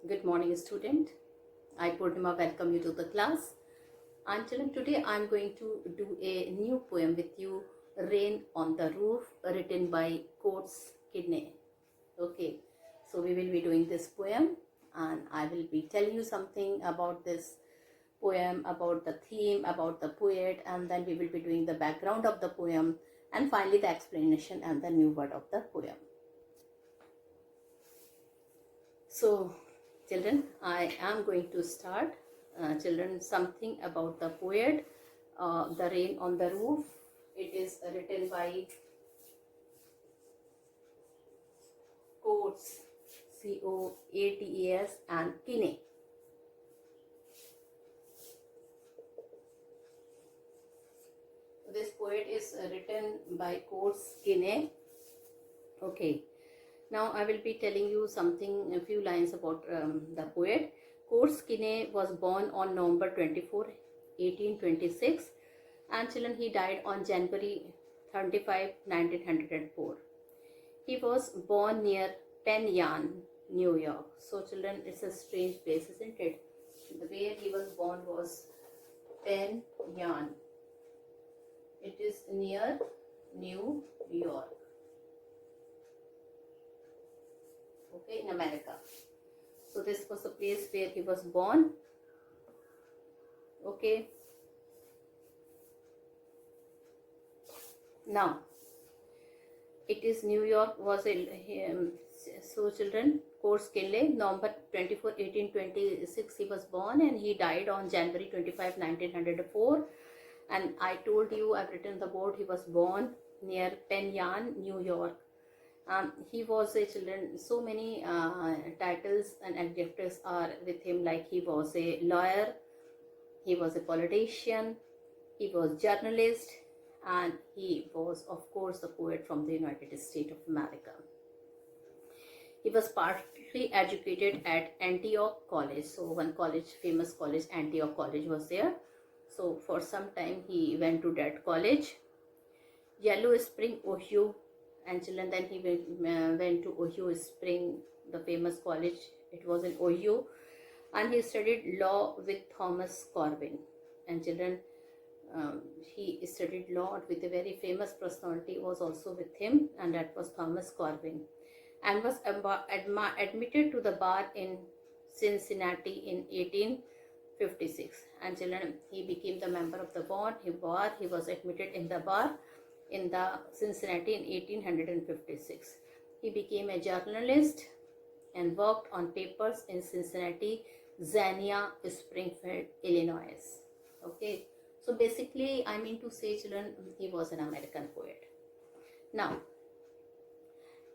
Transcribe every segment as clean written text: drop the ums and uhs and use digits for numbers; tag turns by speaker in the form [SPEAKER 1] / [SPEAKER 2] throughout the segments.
[SPEAKER 1] Good morning, student. I, Purnima, welcome you to the class. And children, today I am going to do a new poem with you, Rain on the Roof, written by Coates Kidney. Okay, so we will be doing this poem and I will be telling you something about this poem, about the theme, about the poet, and then we will be doing the background of the poem and finally the explanation and the new word of the poem. So, children, I am going to start. Children, something about the poet, The Rain on the Roof. It is written by Coates, Coates, and Kinney. This poet is written by Coates Kinney. Okay. Now I will be telling you something, a few lines about the poet. Coates Kinney was born on November 24, 1826, and children, he died on January 35, 1904. He was born near Penn, New York. So children, it's a strange place, isn't it? Where he was born was Penn. It is near New York. Okay, in America. So this was the place where he was born. Okay. Now, it is New York was so children, Coates Kinney, November 24, 1826 he was born, and he died on January 25, 1904. And I told you, I've written the board, he was born near Penn, New York. He was a children, so many titles and adjectives are with him, like he was a lawyer, he was a politician, he was journalist, and he was of course the poet from the United States of America. He was partly educated at Antioch College. So one college, famous college, Antioch College was there. So for some time he went to that college. Yellow Spring, Ohio. And children, then he went to Ohio Spring, the famous college. It was in Ohio, and he studied law with Thomas Corwin. And children, he studied law with a very famous personality was also with him, and that was Thomas Corwin, and was admitted to the bar in Cincinnati in 1856. And children, he became the member of the bar. He was admitted in the bar in the Cincinnati in 1856. He became a journalist and worked on papers in Cincinnati, Xenia, Springfield, Illinois. Okay, so basically I mean to say, children, he was an American poet. Now,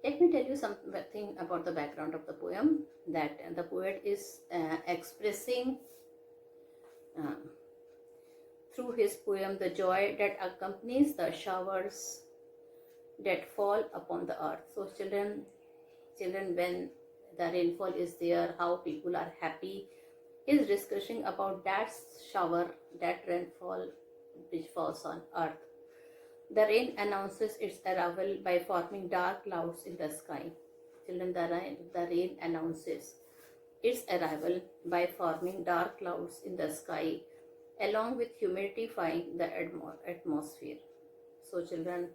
[SPEAKER 1] let me tell you something about the background of the poem, that the poet is expressing through his poem the joy that accompanies the showers that fall upon the earth. So children, when the rainfall is there, how people are happy. He is discussing about that shower, that rainfall which falls on earth. The rain announces its arrival by forming dark clouds in the sky. Children, the rain announces its arrival by forming dark clouds in the sky, along with humidifying the atmosphere. So children,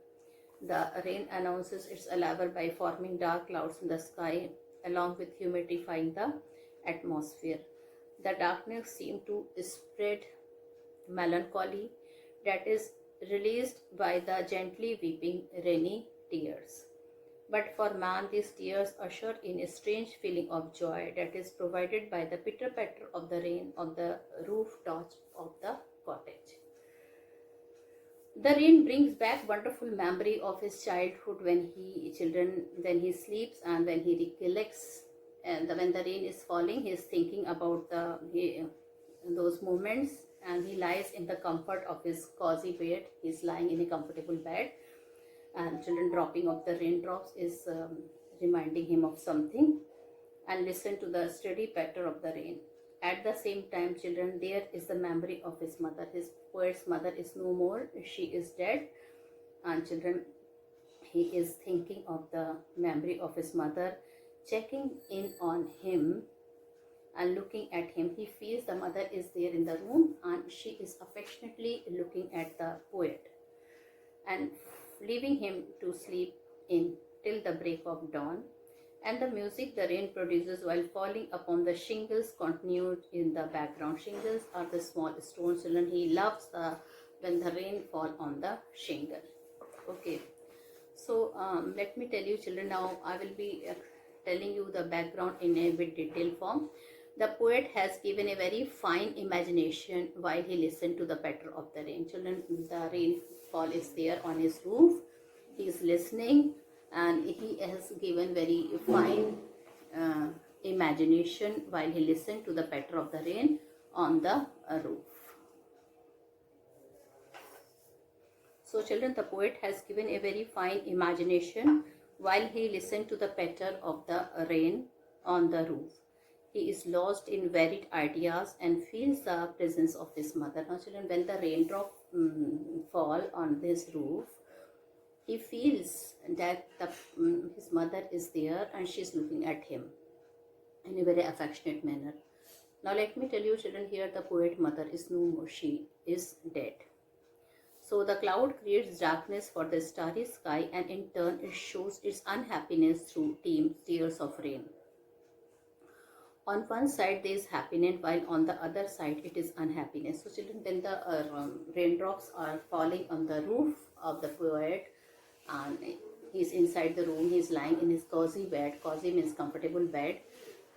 [SPEAKER 1] the rain announces its arrival by forming dark clouds in the sky, along with humidifying the atmosphere. The darkness seemed to spread melancholy that is released by the gently weeping rainy tears. But for man, these tears usher in a strange feeling of joy that is provided by the pitter-patter of the rain on the rooftop of the cottage. The rain brings back wonderful memory of his childhood when he sleeps and when he recollects. And when the rain is falling, he is thinking about those moments, and he lies in the comfort of his cozy bed. He is lying in a comfortable bed, and children, dropping of the raindrops is reminding him of something, and listen to the steady patter of the rain. At the same time, children, there is the memory of his mother. His poet's mother is no more, she is dead. And children, he is thinking of the memory of his mother, checking in on him and looking at him. He feels the mother is there in the room and she is affectionately looking at the poet and leaving him to sleep in till the break of dawn. And the music the rain produces while falling upon the shingles continued in the background. Shingles are the small stones, children. He loves when the rain fall on the shingle. Okay, so let me tell you, children, now I will be telling you the background in a bit detailed form. The poet has given a very fine imagination while he listened to the patter of the rain. Children, the rainfall is there on his roof. He is listening and he has given very fine imagination while he listened to the patter of the rain on the roof. So children, the poet has given a very fine imagination while he listened to the patter of the rain on the roof. He is lost in varied ideas and feels the presence of his mother. Now children, when the raindrop fall on this roof, he feels that his mother is there and she is looking at him in a very affectionate manner. Now let me tell you, children, here the poet mother is no more. She is dead. So the cloud creates darkness for the starry sky, and in turn it shows its unhappiness through tears of rain. On one side there is happiness, while on the other side it is unhappiness. So children, when the raindrops are falling on the roof of the poet, and he is inside the room, he is lying in his cozy bed. Cozy means comfortable bed.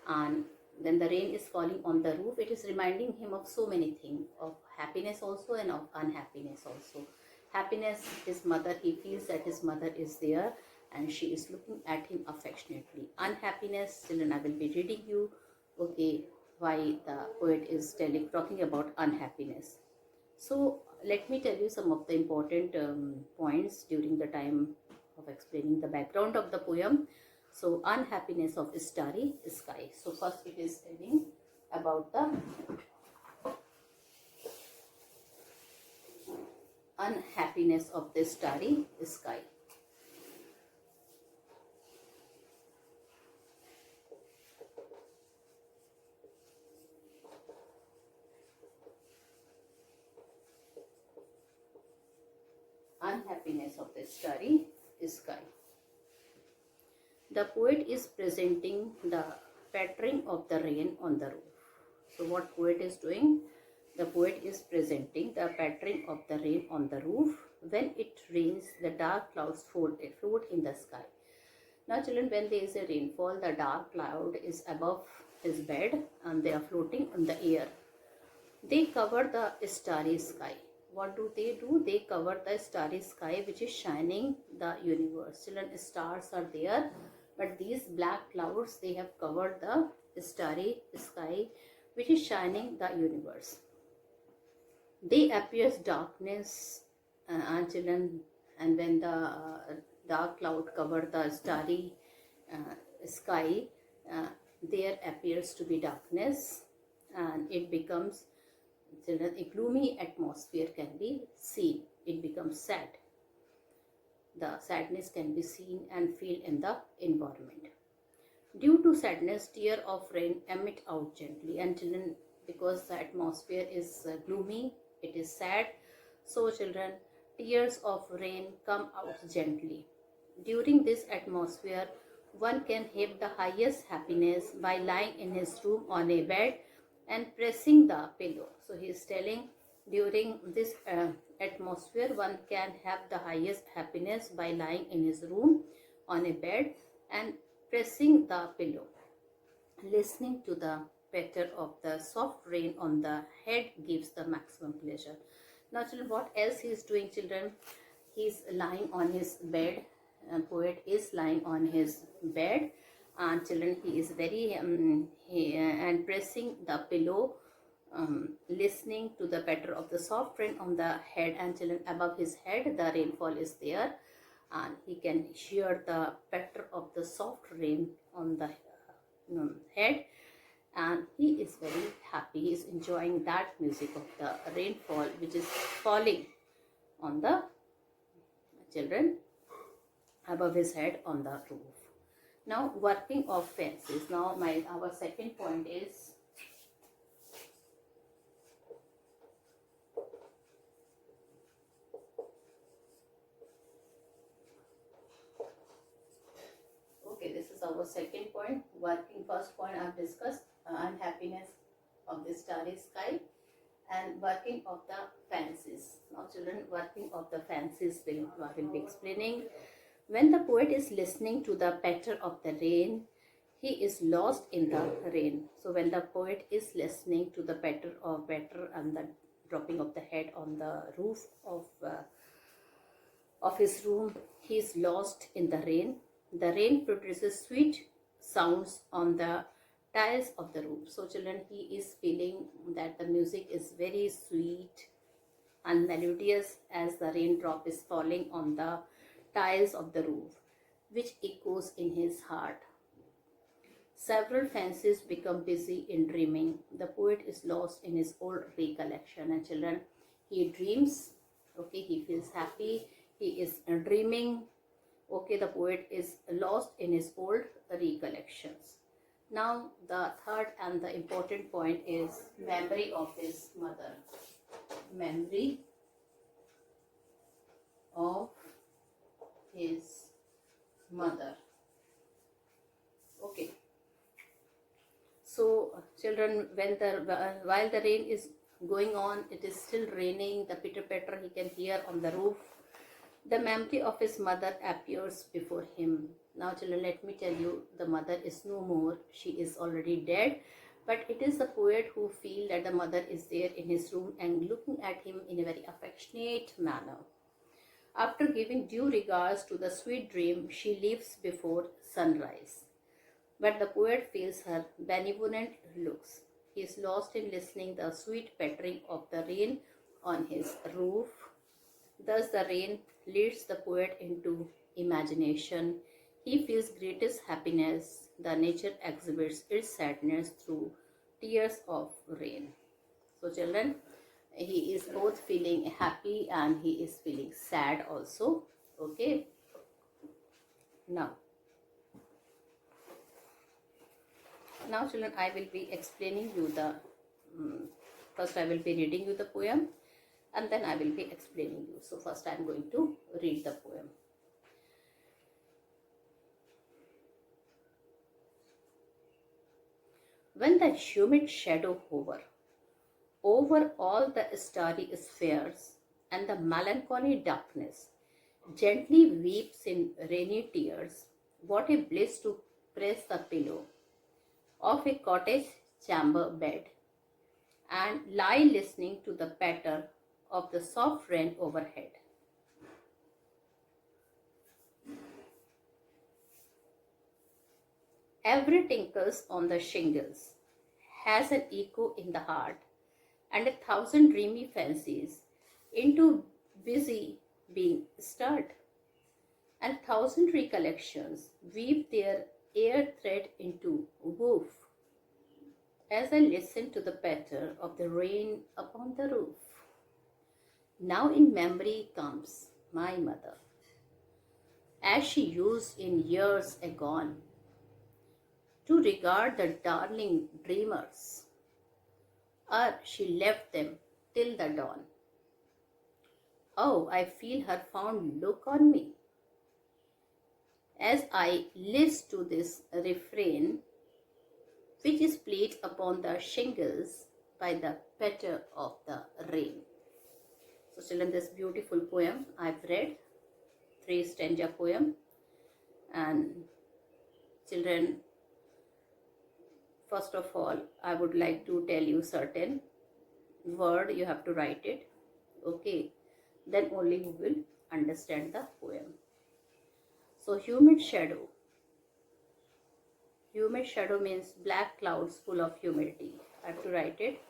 [SPEAKER 1] And then the rain is falling on the roof. It is reminding him of so many things, of happiness also and of unhappiness also. Happiness, his mother, he feels that his mother is there and she is looking at him affectionately. Unhappiness, children, I will be reading you, okay, why the poet is talking about unhappiness. So let me tell you some of the important points during the time of explaining the background of the poem. So unhappiness of starry sky. So first it is telling about the unhappiness of the starry sky. Unhappiness of the starry sky. The poet is presenting the pattering of the rain on the roof. So what poet is doing? The poet is presenting the pattering of the rain on the roof. When it rains, the dark clouds float in the sky. Now children, when there is a rainfall, the dark cloud is above his bed and they are floating in the air. They cover the starry sky. What do? They cover the starry sky which is shining the universe. Children, stars are there, but these black clouds, they have covered the starry sky which is shining the universe. They appear darkness, and children, and when the dark cloud cover the starry sky, there appears to be darkness and it becomes, children, a gloomy atmosphere can be seen. It becomes sad. The sadness can be seen and feel in the environment. Due to sadness, tears of rain emit out gently. And children, because the atmosphere is gloomy, it is sad. So children, tears of rain come out gently. During this atmosphere, one can have the highest happiness by lying in his room on a bed and pressing the pillow. So he is telling, during this atmosphere, one can have the highest happiness by lying in his room on a bed and pressing the pillow. Listening to the patter of the soft rain on the head gives the maximum pleasure. Now children, what else he is doing, children? He is lying on his bed. Poet is lying on his bed, and children, he is very and pressing the pillow, listening to the patter of the soft rain on the head. And children, above his head the rainfall is there and he can hear the patter of the soft rain on the head, and he is very happy. He is enjoying that music of the rainfall which is falling on the children above his head on the roof. Now working of fancies. Now our second point is our second point. Working, first point I've discussed, unhappiness of the starry sky, and working of the fancies. Now children, working of the fancies I will be explaining. When the poet is listening to the patter of the rain, he is lost in the rain. So when the poet is listening to the patter and the dropping of the head on the roof of his room, he is lost in the rain. The rain produces sweet sounds on the tiles of the roof. So children, he is feeling that the music is very sweet and melodious as the raindrop is falling on the tiles of the roof, which echoes in his heart. Several fancies become busy in dreaming. The poet is lost in his old recollection. And children, he dreams, okay, he feels happy, he is dreaming, okay, the poet is lost in his old recollections. Now, the third and the important point is memory of his mother. Memory of his mother. Okay. So, children, while the rain is going on, it is still raining, the pitter-patter he can hear on the roof. The memory of his mother appears before him. Now children, let me tell you, the mother is no more. She is already dead. But it is the poet who feels that the mother is there in his room and looking at him in a very affectionate manner. After giving due regards to the sweet dream, she leaves before sunrise. But the poet feels her benevolent looks. He is lost in listening the sweet pattering of the rain on his roof. Thus the rain leads the poet into imagination. He feels greatest happiness. The nature exhibits its sadness through tears of rain. So children, he is both feeling happy and he is feeling sad also. Okay. Now children, I will be explaining you the, first I will be reading you the poem and then I will be explaining you. So first I am going to read the poem. When the humid shadow hover over all the starry spheres and the melancholy darkness gently weeps in rainy tears, what a bliss to press the pillow of a cottage chamber bed and lie listening to the patter of the soft rain overhead. Every tinkles on the shingles has an echo in the heart, and 1,000 dreamy fancies into busy being stirred, and 1,000 recollections weave their air thread into woof as I listen to the patter of the rain upon the roof. Now in memory comes my mother, as she used in years agone to regard the darling dreamers, ere she left them till the dawn. Oh, I feel her fond look on me as I list to this refrain, which is played upon the shingles by the patter of the rain. So children, this beautiful poem I've read, 3-stanza poem. And children, first of all, I would like to tell you certain word, you have to write it, okay? Then only you will understand the poem. So humid shadow. Humid shadow means black clouds full of humidity. I have to write it.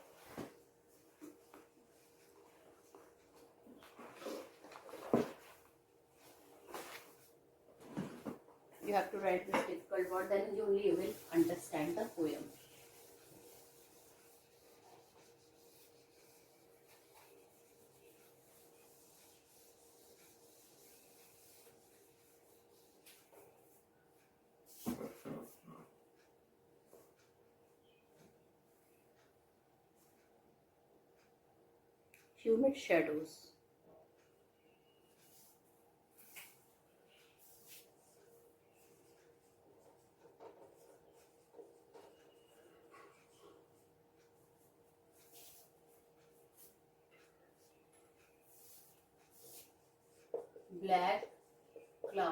[SPEAKER 1] You have to write this difficult word, then you will understand the poem. Humid shadows.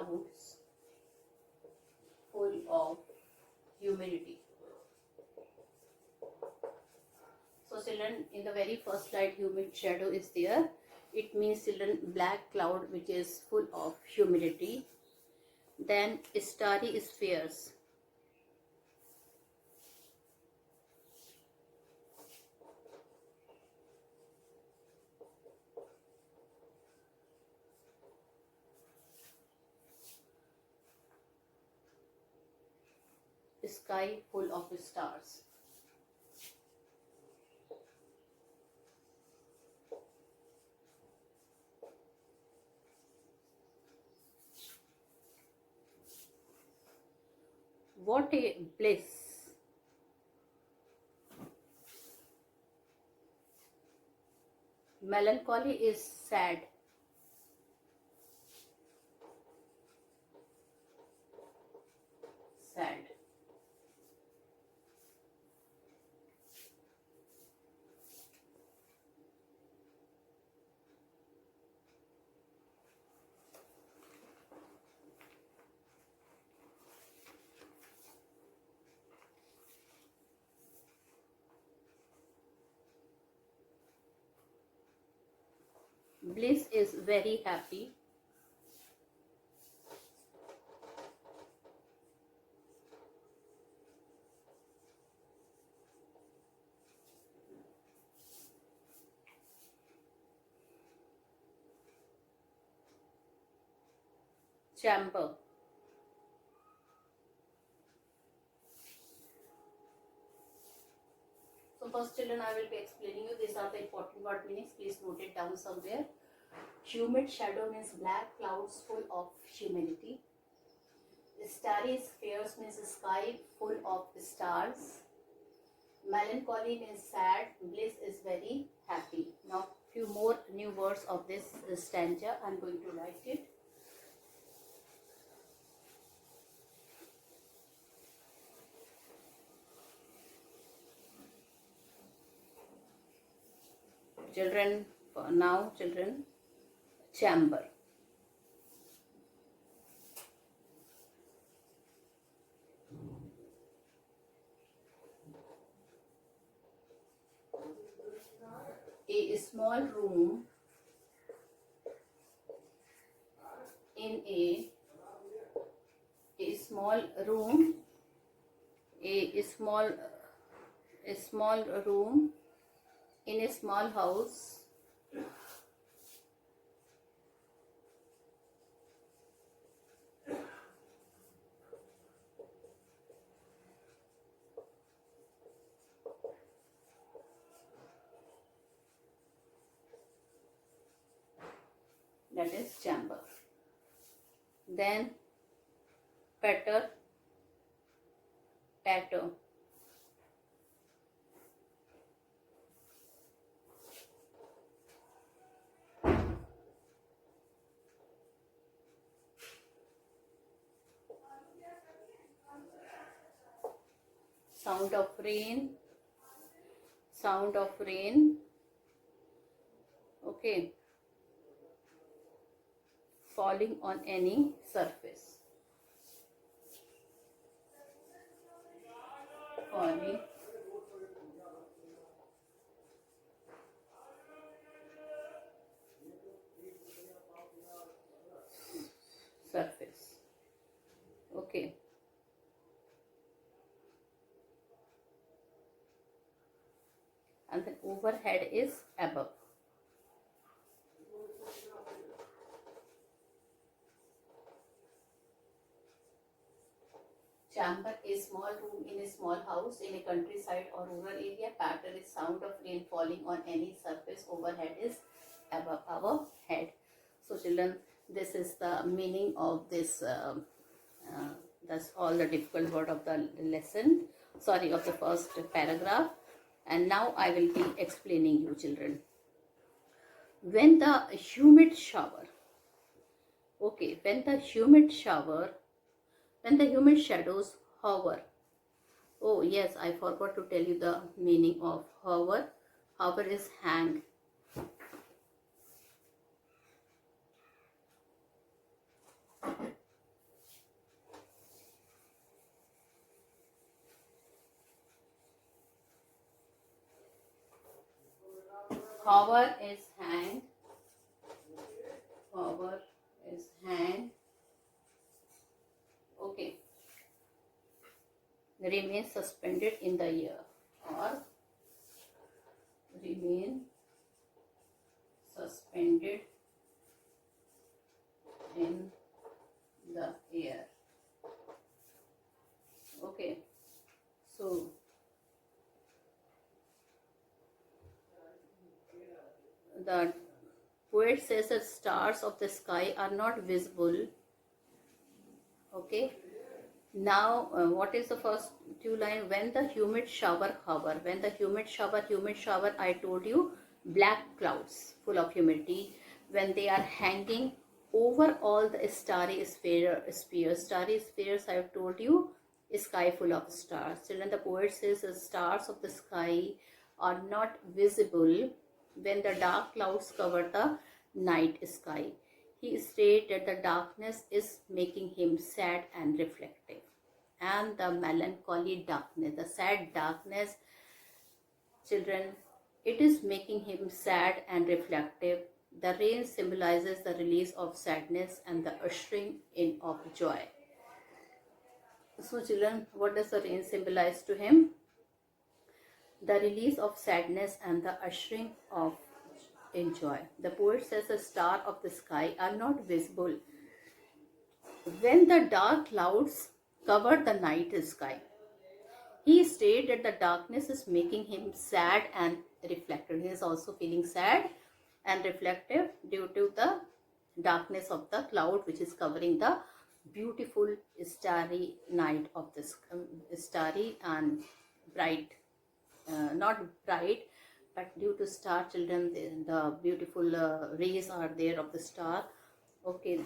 [SPEAKER 1] clouds full of humidity. So children, in the very first slide, humid shadow is there. It means children, black cloud which is full of humidity. Then starry spheres. Sky full of stars. What a bliss. Melancholy is sad. Sad. Bliss is very happy. Chamber. So first children, I will be explaining you. These are the important word meanings. Please note it down somewhere. Humid shadow means black clouds full of humidity. Starry spheres means sky full of stars. Melancholy means sad. Bliss is very happy. Now few more new words of this stanza. I am going to write it. Children, for now children, chamber. A small room in a small room, a small room in a small house. That is chamber. Then patter, tatter. Sound of rain, sound of rain. Okay. Falling on any surface. Falling surface. Okay. And then overhead is above. Chamber is small room in a small house in a countryside or rural area. Patter is sound of rain falling on any surface. Overhead is above our head. So children, this is the meaning of this. That's all the difficult word of the lesson. Sorry, of the first paragraph. And now I will be explaining you children. When the humid shower. Okay, when the humid shadows hover. Oh yes, I forgot to tell you the meaning of hover. Hover is hang. Hover is hanged. Hover is hanged. Okay. Remain suspended in the air, or remain suspended in the air. Okay. So the poet says that stars of the sky are not visible. Okay. Now, what is the first two line? When the humid shower hover. When the humid shower, I told you, black clouds full of humidity. When they are hanging over all the starry spheres. Starry spheres, I have told you, sky full of stars. Children, the poet says the stars of the sky are not visible when the dark clouds cover the night sky. He stated that the darkness is making him sad and reflective. And the melancholy darkness, the sad darkness, children, it is making him sad and reflective. The rain symbolizes the release of sadness and the ushering in of joy. So children, what does the rain symbolize to him? The release of sadness and the ushering of in joy. The poet says the stars of the sky are not visible when the dark clouds cover the night sky. He stated that the darkness is making him sad and reflective. He is also feeling sad and reflective due to the darkness of the cloud which is covering the beautiful starry night of this starry and bright, not bright, but due to star, children, the beautiful rays are there of the star. Okay,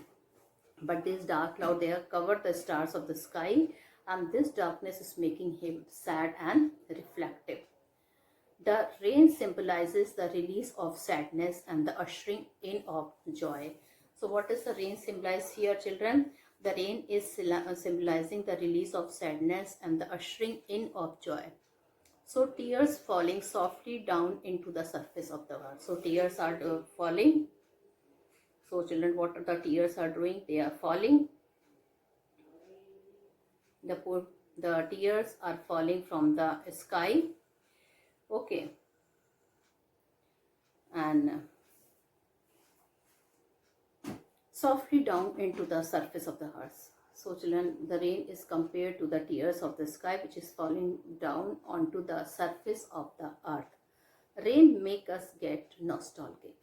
[SPEAKER 1] but this dark cloud there covered the stars of the sky, and this darkness is making him sad and reflective. The rain symbolizes the release of sadness and the ushering in of joy. So what does the rain symbolize here, children? The rain is symbolizing the release of sadness and the ushering in of joy. So tears falling softly down into the surface of the earth. So tears are falling. So children, what the tears are doing? They are falling. The tears are falling from the sky. Okay. And softly down into the surface of the earth. So children, the rain is compared to the tears of the sky which is falling down onto the surface of the earth. Rain make us get nostalgic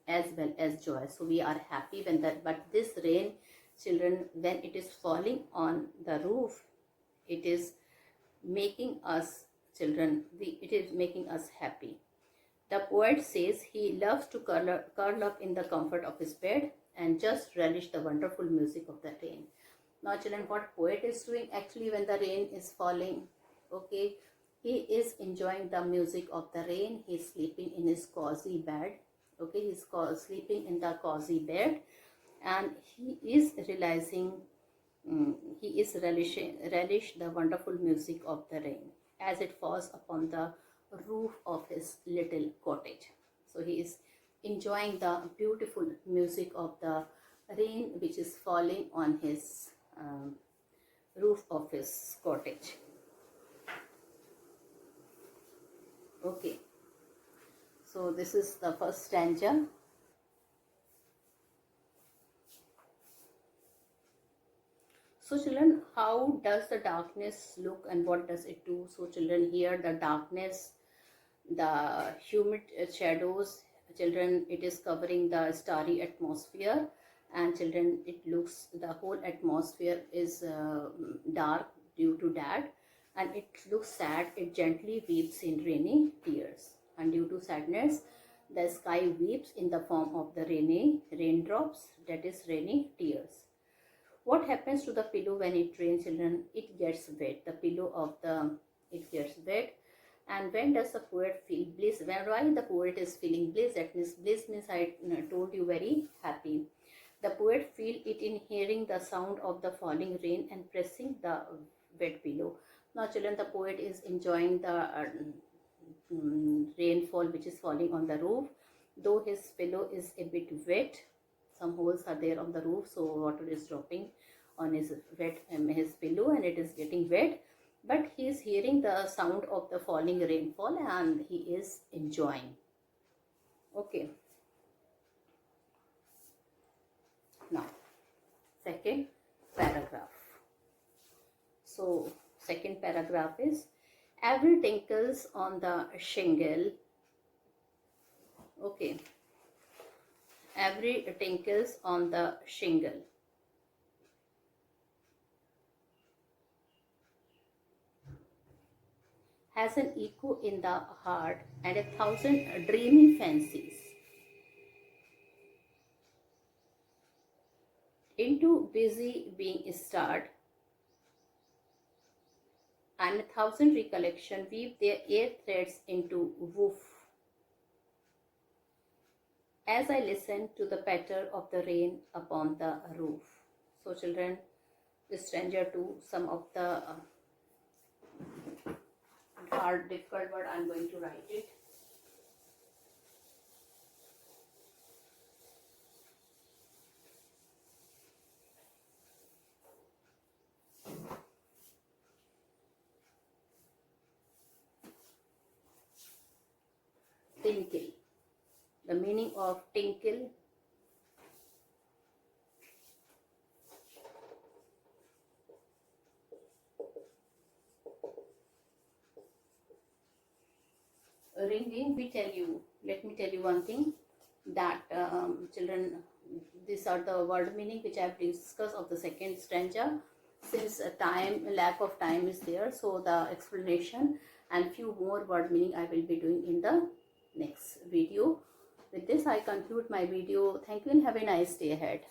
[SPEAKER 1] as well as joy. So we are happy when that, but this rain, children, when it is falling on the roof, it is making us, children, it is making us happy. The poet says he loves to curl up in the comfort of his bed and just relish the wonderful music of the rain. Now children, what poet is doing actually when the rain is falling, okay, he is enjoying the music of the rain. He is sleeping in his cozy bed. Okay, he is sleeping in the cozy bed, and he is realizing, he is relish the wonderful music of the rain as it falls upon the roof of his little cottage. So he is enjoying the beautiful music of the rain which is falling on his roof of his cottage. Okay, so this is the first stanza. So children, how does the darkness look and what does it do? So children, here the darkness, the humid shadows, children, it is covering the starry atmosphere, and children, it looks, the whole atmosphere is dark due to that, and it looks sad. It gently weeps in rainy tears, and due to sadness the sky weeps in the form of the raindrops, that is rainy tears. What happens to the pillow when it rains, children? It gets wet. The pillow of the, it gets wet. And when does the poet feel bliss? Why the poet is feeling bliss? That means bliss means, I told you, very happy. The poet feel it in hearing the sound of the falling rain and pressing the wet pillow. Now children, the poet is enjoying the rainfall which is falling on the roof. Though his pillow is a bit wet, some holes are there on the roof, so water is dropping on his his pillow and it is getting wet, but he is hearing the sound of the falling rainfall and he is enjoying. Okay, now second paragraph. So second paragraph is, every tinkles on the shingle. Okay, every tinkles on the shingle. Has an echo in the heart and 1,000 dreamy fancies. Into busy being stirred, and 1,000 recollection weave their air threads into woof. As I listen to the patter of the rain upon the roof. So children, stranger to some of the hard, difficult word, I'm going to write it. Tinkle. The meaning of tinkle. Ringing, let me tell you one thing, that children, these are the word meaning which I have discussed of the second stanza. Since lack of time is there, so the explanation and few more word meaning I will be doing in the next video. With this I conclude my video. Thank you and have a nice day ahead.